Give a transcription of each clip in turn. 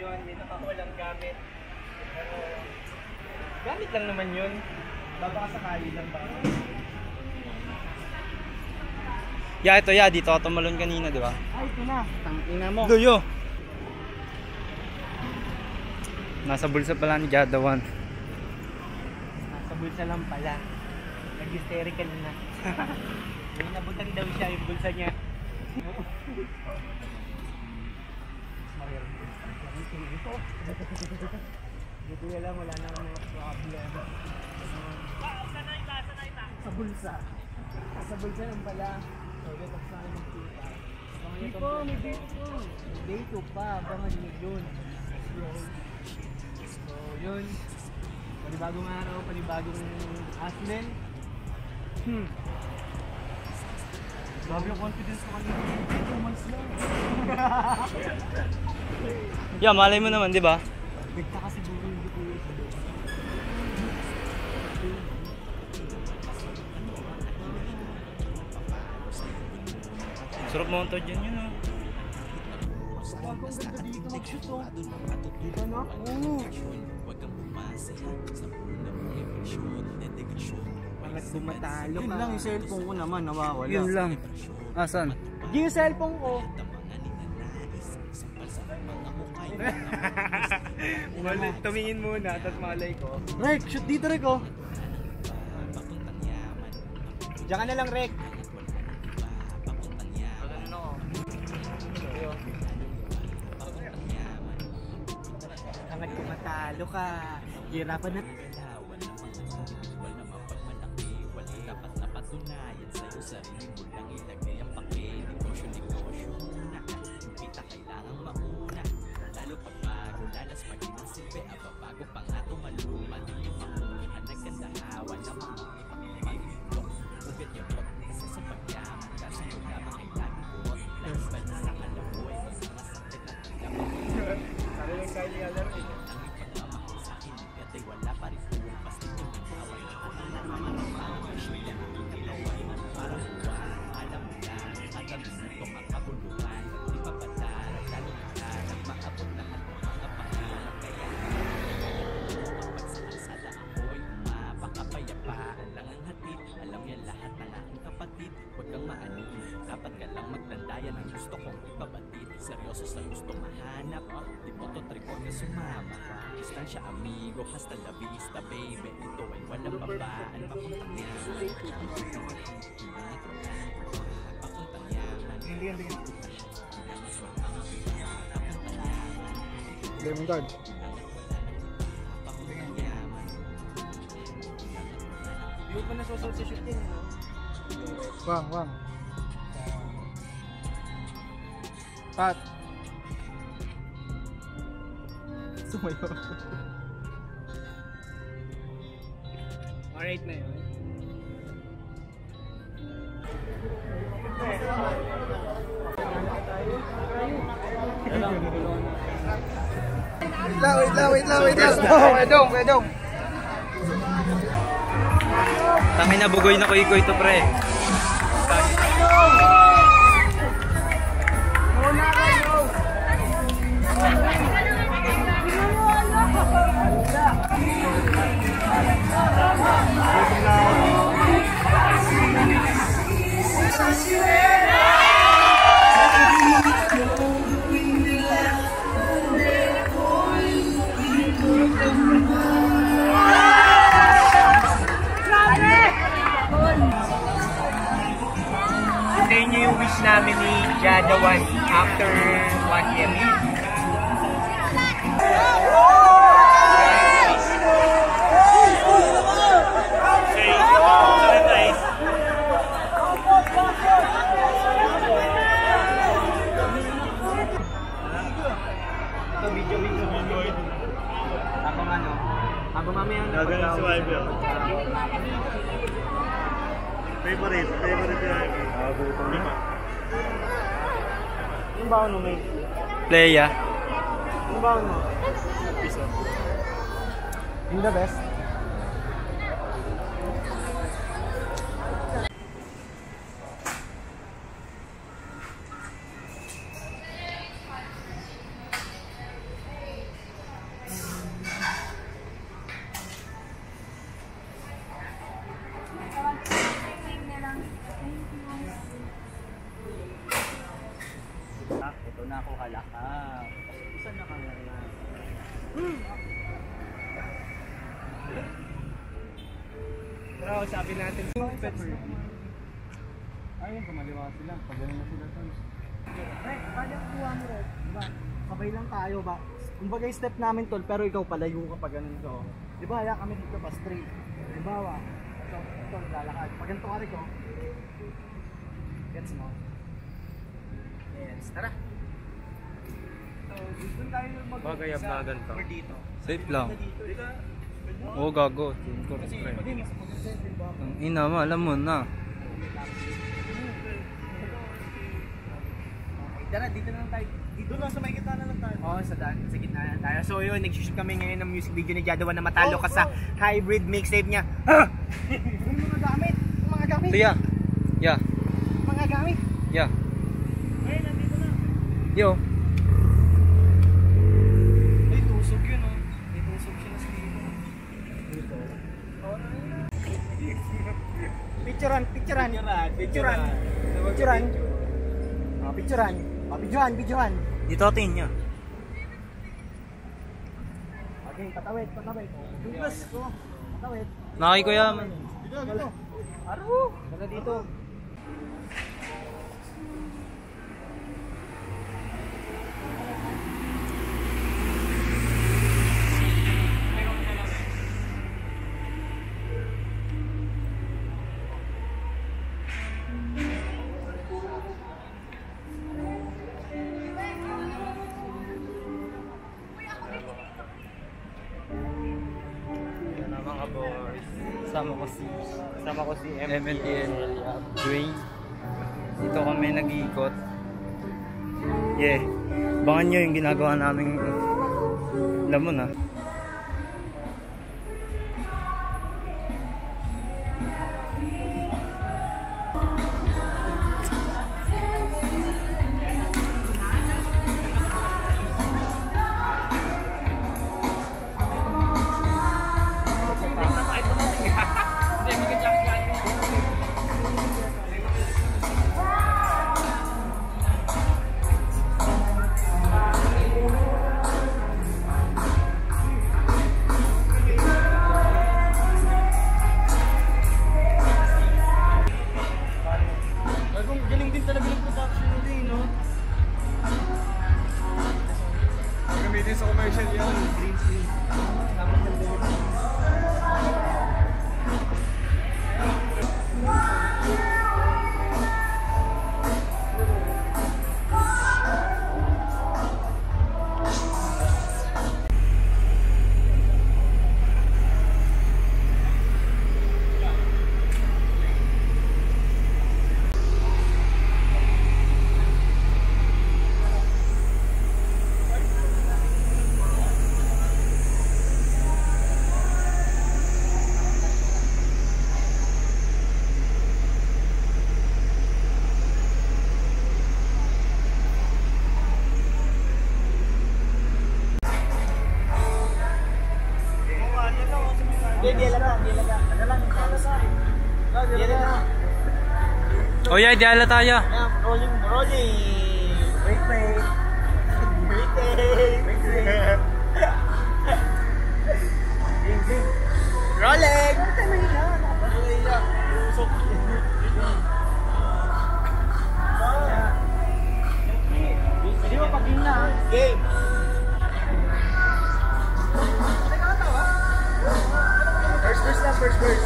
yun, may nakakulang gamit. Pero, gamit lang naman yun. Babakasakali lang ba? Ito dito ako tumalon kanina, di ba? Ay, ito na. Tangina mo. Luyo! Nasa bulsa pala ni Jadawan. Nasa bulsa lang pala. Nag-hysterical na. May nabutang daw siya yung bulsa niya. Dito na lang, wala na akong problem. Sa bulsa. Sa bulsa lang pala. So, tapos na kayo magkita. Hindi po, may date po. May date pa, abangan nyo yun. So, yun. Panibagong araw, panibagong Aslen. Grabe yung confidence ko kanina. 2 months lang. Malay mo naman, di ba? Nagtaka siguro hindi ko yun. Sarap monto dyan yun, oh. Ang ganda dito mag-shoot, oh. Dito na? Oo. Pangat bumatalo ka. Yun lang yung cellphone ko naman, nawawala. Yun lang. Asan? Yung cellphone ko. Tumingin muna, tapos malay ko. Rek, shoot dito, Rek, oh. Diyan ka na lang, Rek. Hangat ko matalo ka. Hirapan na. Seryoso sa gusto mahanap, di mo to tripod na sumama. Distansya amigo, hasta la vista baby. Ito ay walang babaan, papuntang yaman. Papuntang yaman. Lemon card. Hindi ko pa nasusod sa shooting, no? Wang. Pat. Sumayo. Alright na yun. Wait lang. Wedong. Tangin na bugoy na koy to, pre. Hintayin nyo yung wish namin ni Jadawan after 1 year. Habang mamaya na pag-awit. Favorite yung yung baon mo, mate? Playa. Yung baon mo? Yung the best? Ito na ako halakap. Isa na ka na. Pero sabi natin, ayun, kumaliwa sila. Pag gano'n na sila tol. Kaya kuha mo rin. Diba? Sabay lang tayo ba? Kumbaga yung step namin tol, pero ikaw palayo ka pa ganun ko. Diba, haya kami dito pa straight. Diba, ito, lalakad. Pag ganito ka rin ko. Gets mo? Yes, tara. So, dito tayo Bagay-ablagan to. Or dito. Safe lang. Dito. Oo, gago. Kasi, pwede mas mag-set, diba? Ang ina mo, alam mo na. Tara, dito na lang tayo. Dito lang sa may gitna na lang tayo. Oo, sa gitna na tayo. So yun, nag-shoot kami ngayon ng music video ni Jadawan na matalo ka sa hybrid mixtape niya. Yung mga gamit! Yung mga gamit! So, yeah. Yeah. Mga gamit! Yeah. Ay, nandito na. Yo. Ay, tusog yun oh. May tusog siya na sa dito. Picturean. Picturean. Dito atin niya. Okay, patawid. Dumas ko. Patawid. Nakay ko yan. Dito. Aro. Baka dito. Mga boys. Sama ko si MNTN. MNTN. Dwayne. Dito kami nag-iikot. Yeah. Bangan nyo yung ginagawa naming lamon ah. Galing din talaga yung production nila, no? Gamitin sa commercial yan. Green screen. Tapos ng delivery. Oh yeah, diala tayo. Rolling. Break. Rolling! Hindi mo pag na. Game! First verse.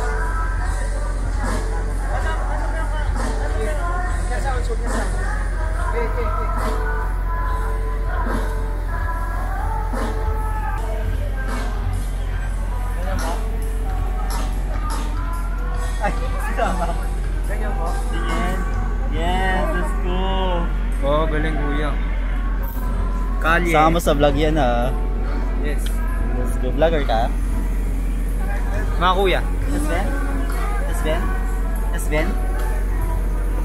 Ganyan mo? Yes, let's go. Oh, galing kuya. Kalye. Sama sa vlog yan ha. Yes. Let's go. Vlogger ka? Mga kuya. Sven?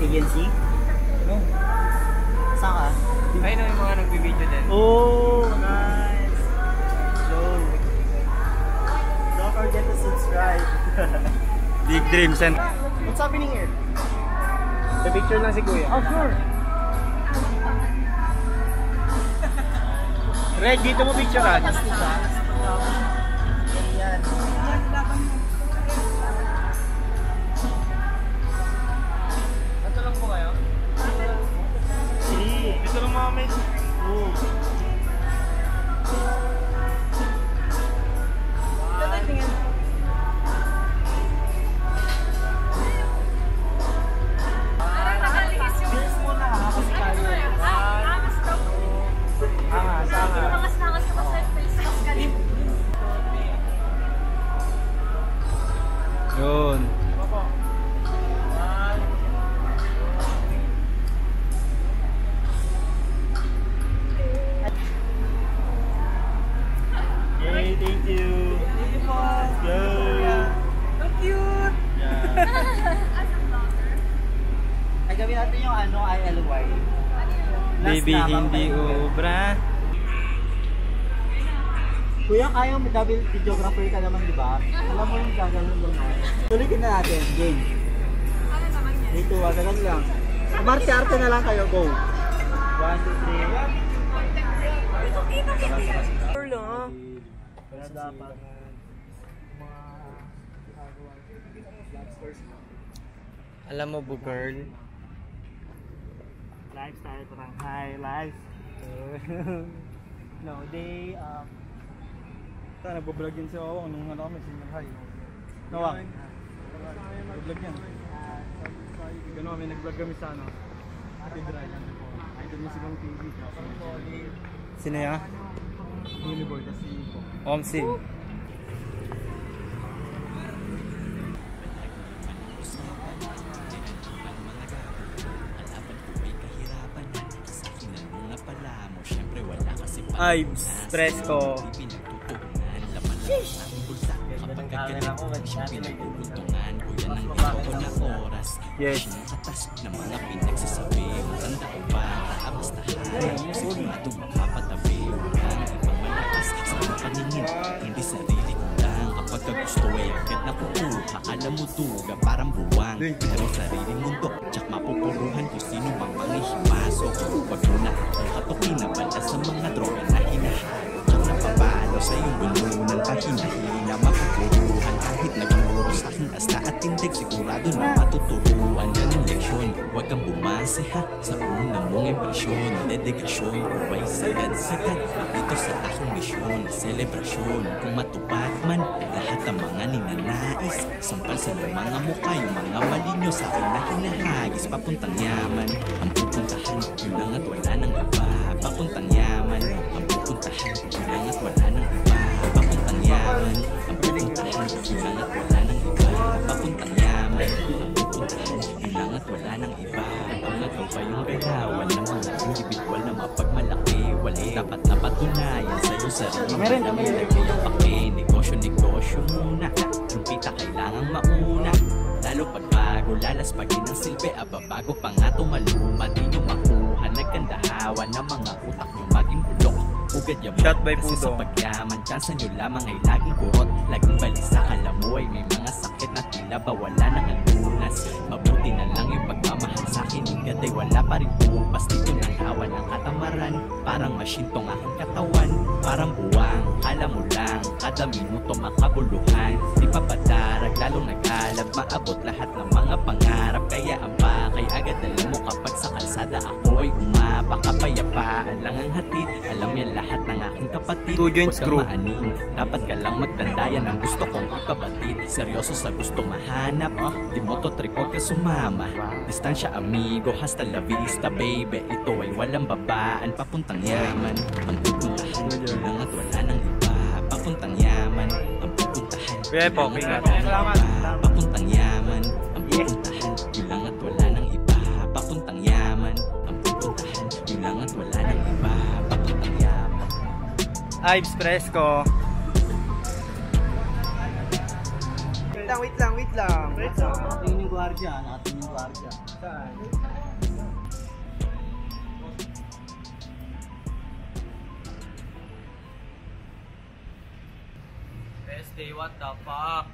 TNC? No. Saan ka? Ayun na yung mga nag-video din. Oh, nice. Don't forget to subscribe. Big Dreams and What's happening here? the picture lang si kuya. Oh, sure. Red, dito mo picturean. Yan. Natulong po kayo? Dito lang mga may... Cheers muna ha, kasi tayo. Yun. Yay, thank you. Thank you po. Let's go. So cute! Ay, gawin natin yung ano, ILY. Baby, hindi ubra. Kuya, kaya mo double videographer ka naman, di ba? Alam mo yung gagawin mo na. Tuloy na natin, game. Dito, ganun lang. Umarte-arte na lang kayo, go. 1, 2, 3. Kaya dapat mga ginagawa vloggers. Alam mo, bu girl. Lifestyle, parang high life. No, they, Saan, nagbablog yun si Owang nung ano kami, senior high. Nawang. Nagbablog yan. Gano'n kami, nag-vlog kami sa ano. Ate Dry. Idol niya silang TV. Sino ya? Uniboy, tas si Ipo. Omsi. Ibes, Fresco. Yes. Atas na mga pinagsasabi, matanda ko ba, taabas-tahan, sigurado makapatabi, walang ibang malakas sa mga paningin, hindi sarili ko lang, kapag gusto ay agad nakukuha, alam mo duga parang buwang, pero sariling mundo, tsak mapupuruhan kung sino mang mangihimasok, wag mo na akong katokin na banda sa mga droga na hinahalo, tsak napapalo sa iyong bulunan, pahinahina, mapupuruhan kahit nagmuro sa aking asta at tindig, sigurado na matuturuan yan ang leksyon, wag kang bumase ha, sa una mong impresyon, dedigasyon, huway sagad-sagad, dito sa aking misyon, selebrasyon, kung matupad man, lahat ng mga ninanais, sampal sa mga mukha, yung mga mali nyo sa akin na hinahagis, papuntang yaman, ang pupuntahan, yun lang at wala nang iba, papuntang yaman, ang pupuntahan, yun lang at wala nang iba, papuntang yaman, ang pupuntahan, yun lang at wala nang iba, papuntang yaman, ang pupuntahan, yun lang at wala nang iba, kung ikaw pa yung galawan ng mga individual na mapagmalaki, walay dapat na patunayan sa'yo sarili, meron yung pake, negosyo muna, yung kita kailangang mauna, lalo pag bago, lalaspagin ang silbi, bago pa nga tumaluma, di nyo makuha, nagkandahawan ng mga utak nyo maging bulok, ugad yung Shot by kasi Pudo. sa pagyaman, tsansa nyo lamang ay laging kurot, laging balisa, kala mo ay may mga sakit na tila ba wala nang lunas, mabuti na lang yung pagmamahal sa akin, hinggat ay wala pa rin bupas, dito nang hawa ng katamaran, parang machine tong aking katawan, parang buwang, alam mo lang, kada minuto makabuluhan, di pa padarag, lalong nag-alab, maabot lahat ng mga pangarap, kaya ang bakay agad alam mo kapag sa kalsada ako ay umapa, kapayapaan lang ang hatid, alam yan lahat ng aking kapatid, Two joints huwag kang crew. maanin, dapat ka lang magtandayan ang gusto kong ipabatid, seryoso sa gusto mahanap, di mo to trip, huwag ka sumama, distansya amigo, hasta la vista baby, ito ay walang babaan, papuntang yaman, ang pupuntahan, yun lang at wala nang iba, papuntang yaman, ang pupuntahan, Kuya yun po, lang at ingat. wala nang iba, papuntang yaman, ang pupuntahan, yun lang at wala nang iba, papuntang yaman, ang pupuntahan, yun lang at wala nang iba, papuntang yaman. Ibes, Fresco. Wait lang. Nakatingin yung gwardiya, Saan? Best day, what the fuck?